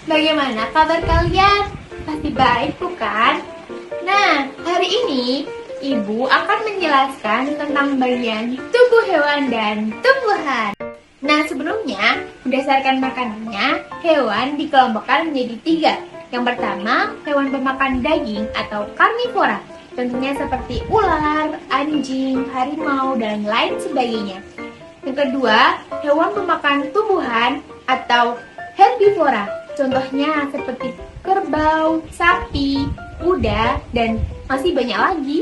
bagaimana kabar kalian? Pasti baik bukan? Nah, hari ini Ibu akan menjelaskan tentang bagian tubuh hewan dan tumbuhan. Nah, sebelumnya, berdasarkan makanannya, hewan dikelompokkan menjadi 3. Yang pertama, hewan pemakan daging atau karnivora. Tentunya seperti ular, anjing, harimau, dan lain sebagainya. Yang kedua, hewan pemakan tumbuhan atau herbivora. Contohnya seperti kerbau, sapi, kuda, dan masih banyak lagi.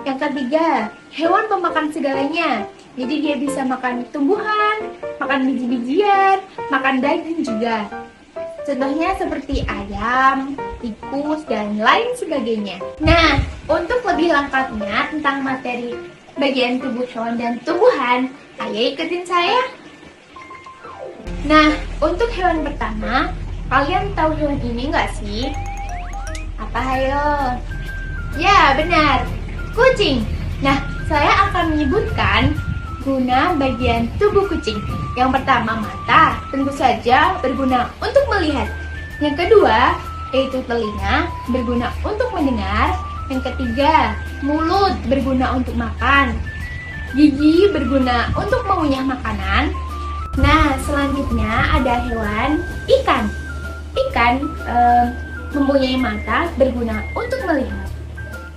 Yang ketiga, hewan pemakan segalanya. Jadi dia bisa makan tumbuhan, makan biji-bijian, makan daging juga. Contohnya seperti ayam, tikus, dan lain sebagainya. Nah, untuk lebih lengkapnya tentang materi bagian tubuh hewan dan tumbuhan, ayo ikutin saya. Nah, untuk hewan pertama, kalian tahu hewan ini nggak sih? Apa hayo? Ya, benar. Kucing. Nah, saya akan menyebutkan guna bagian tubuh kucing. Yang pertama, mata, tentu saja berguna untuk melihat. Yang kedua, yaitu telinga, berguna untuk mendengar. Yang ketiga, mulut, berguna untuk makan. Gigi, berguna untuk mengunyah makanan. Nah, selanjutnya ada hewan ikan. Ikan mempunyai mata, berguna untuk melihat.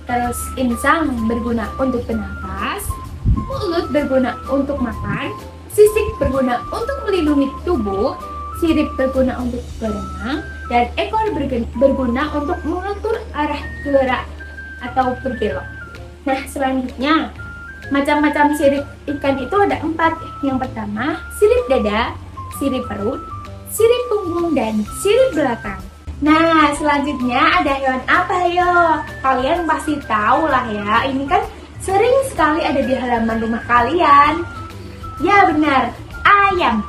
Terus insang berguna untuk bernafas, mulut berguna untuk makan, sisik berguna untuk melindungi tubuh, sirip berguna untuk berenang, dan ekor berguna untuk mengatur arah gerak atau berbelok. Nah, selanjutnya macam-macam sirip ikan itu ada 4. Yang pertama, sirip dada, sirip perut, sirip punggung, dan sirip belakang. Nah, selanjutnya ada hewan apa yo? Kalian pasti tahu lah ya, ini kan sering sekali ada di halaman rumah kalian. Ya benar, ayam.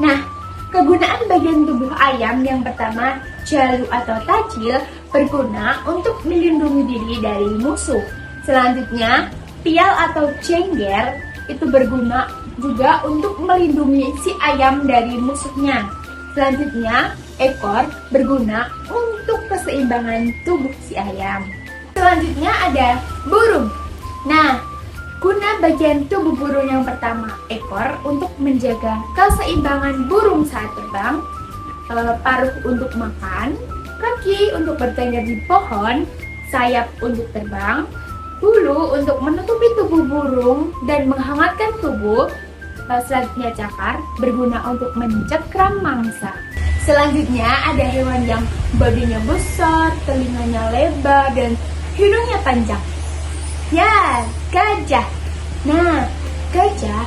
Nah, kegunaan bagian tubuh ayam yang pertama, jalu atau tajil, berguna untuk melindungi diri dari musuh. Selanjutnya, pial atau cengger itu berguna juga untuk melindungi si ayam dari musuhnya. Selanjutnya, ekor berguna untuk keseimbangan tubuh si ayam. Selanjutnya ada burung. Nah, guna bagian tubuh burung yang pertama, ekor untuk menjaga keseimbangan burung saat terbang, paruh untuk makan, kaki untuk bertengger di pohon, sayap untuk terbang, bulu untuk menutupi tubuh burung dan menghangatkan tubuh. Selanjutnya cakar berguna untuk mencekram mangsa. Selanjutnya ada hewan yang badannya besar, telinganya lebar, dan hidungnya panjang. Ya, gajah. Nah, gajah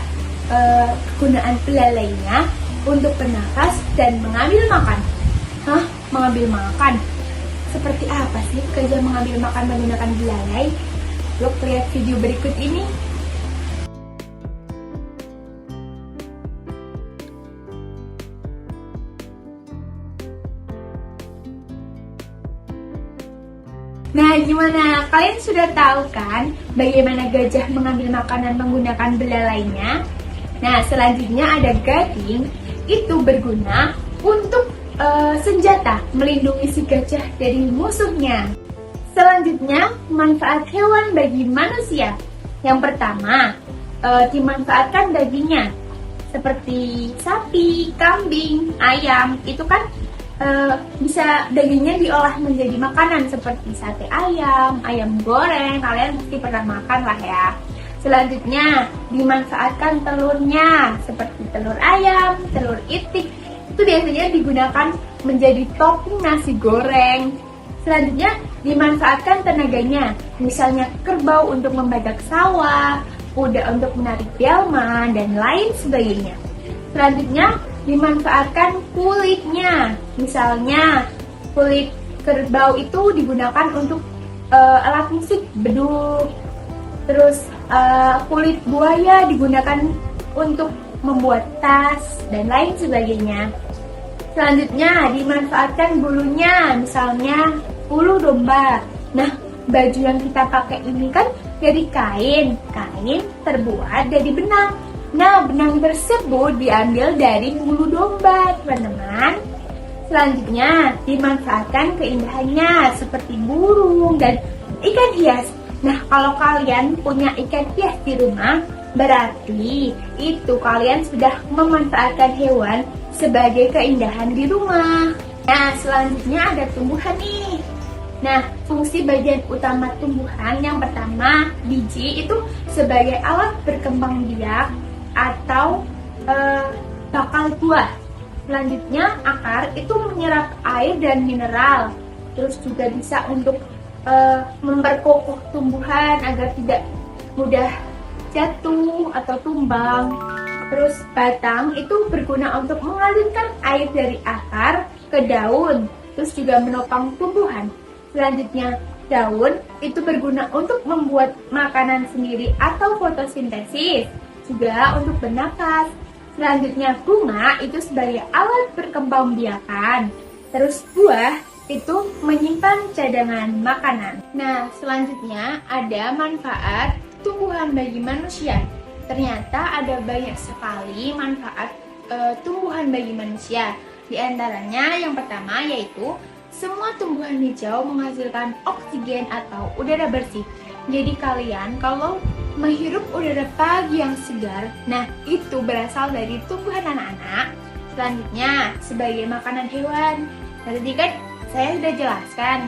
kegunaan belalainya untuk bernafas dan mengambil makan. Hah? Mengambil makan? Seperti apa sih gajah mengambil makan menggunakan belalai? Yuk lihat video berikut ini. Nah, gimana? Kalian sudah tahu kan bagaimana gajah mengambil makanan menggunakan belalainya? Nah, selanjutnya ada gading. Itu berguna untuk senjata, melindungi si gajah dari musuhnya. Selanjutnya, manfaat hewan bagi manusia. Yang pertama, dimanfaatkan dagingnya. Seperti sapi, kambing, ayam, itu kan bisa dagingnya diolah menjadi makanan seperti sate ayam, ayam goreng, kalian pasti pernah makan lah ya. Selanjutnya dimanfaatkan telurnya seperti telur ayam, telur itik, itu biasanya digunakan menjadi topping nasi goreng. Selanjutnya dimanfaatkan tenaganya, misalnya kerbau untuk membajak sawah, kuda untuk menarik delman, dan lain sebagainya. Selanjutnya dimanfaatkan kulitnya, misalnya kulit kerbau itu digunakan untuk alat musik, beduk. Terus kulit buaya digunakan untuk membuat tas dan lain sebagainya. Selanjutnya dimanfaatkan bulunya, misalnya bulu domba. Nah, baju yang kita pakai ini kan dari kain terbuat dari benang. Nah, benang tersebut diambil dari bulu domba, teman-teman. Selanjutnya, dimanfaatkan keindahannya seperti burung dan ikan hias. Nah, kalau kalian punya ikan hias di rumah, berarti itu kalian sudah memanfaatkan hewan sebagai keindahan di rumah. Nah, selanjutnya ada tumbuhan nih. Nah, fungsi bagian utama tumbuhan yang pertama, biji itu sebagai alat berkembang biak atau bakal buah. Selanjutnya, akar itu menyerap air dan mineral. Terus juga bisa untuk memperkokoh tumbuhan agar tidak mudah jatuh atau tumbang. Terus batang itu berguna untuk mengalirkan air dari akar ke daun. Terus juga menopang tumbuhan. Selanjutnya, daun itu berguna untuk membuat makanan sendiri atau fotosintesis. Juga untuk bernapas. Selanjutnya, bunga itu sebagai alat perkembangbiakan. Terus buah itu menyimpan cadangan makanan. Nah, selanjutnya ada manfaat tumbuhan bagi manusia. Ternyata ada banyak sekali manfaat tumbuhan bagi manusia. Di antaranya yang pertama yaitu semua tumbuhan hijau menghasilkan oksigen atau udara bersih. Jadi kalian kalau menghirup udara pagi yang segar, nah itu berasal dari tumbuhan anak-anak. Selanjutnya, sebagai makanan hewan. Tadi kan saya sudah jelaskan,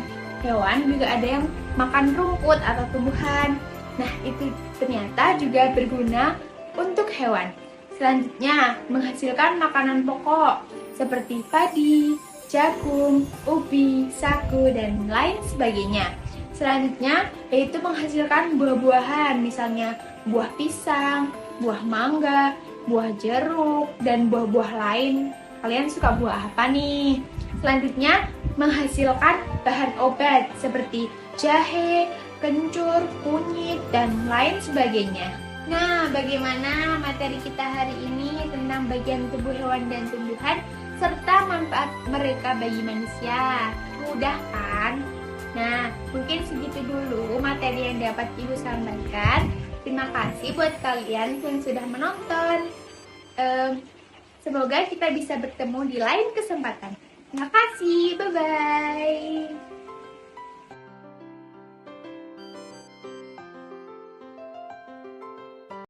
hewan juga ada yang makan rumput atau tumbuhan. Nah, itu ternyata juga berguna untuk hewan. Selanjutnya, menghasilkan makanan pokok seperti padi, jagung, ubi, sagu, dan lain sebagainya. Selanjutnya, yaitu menghasilkan buah-buahan, misalnya buah pisang, buah mangga, buah jeruk, dan buah-buah lain. Kalian suka buah apa nih? Selanjutnya, menghasilkan bahan obat seperti jahe, kencur, kunyit, dan lain sebagainya. Nah, bagaimana materi kita hari ini tentang bagian tubuh hewan dan tumbuhan, serta manfaat mereka bagi manusia? Mudah kan? Nah, mungkin segitu dulu materi yang dapat Ibu sampaikan. Terima kasih buat kalian yang sudah menonton. Semoga kita bisa bertemu di lain kesempatan. Terima kasih, bye-bye.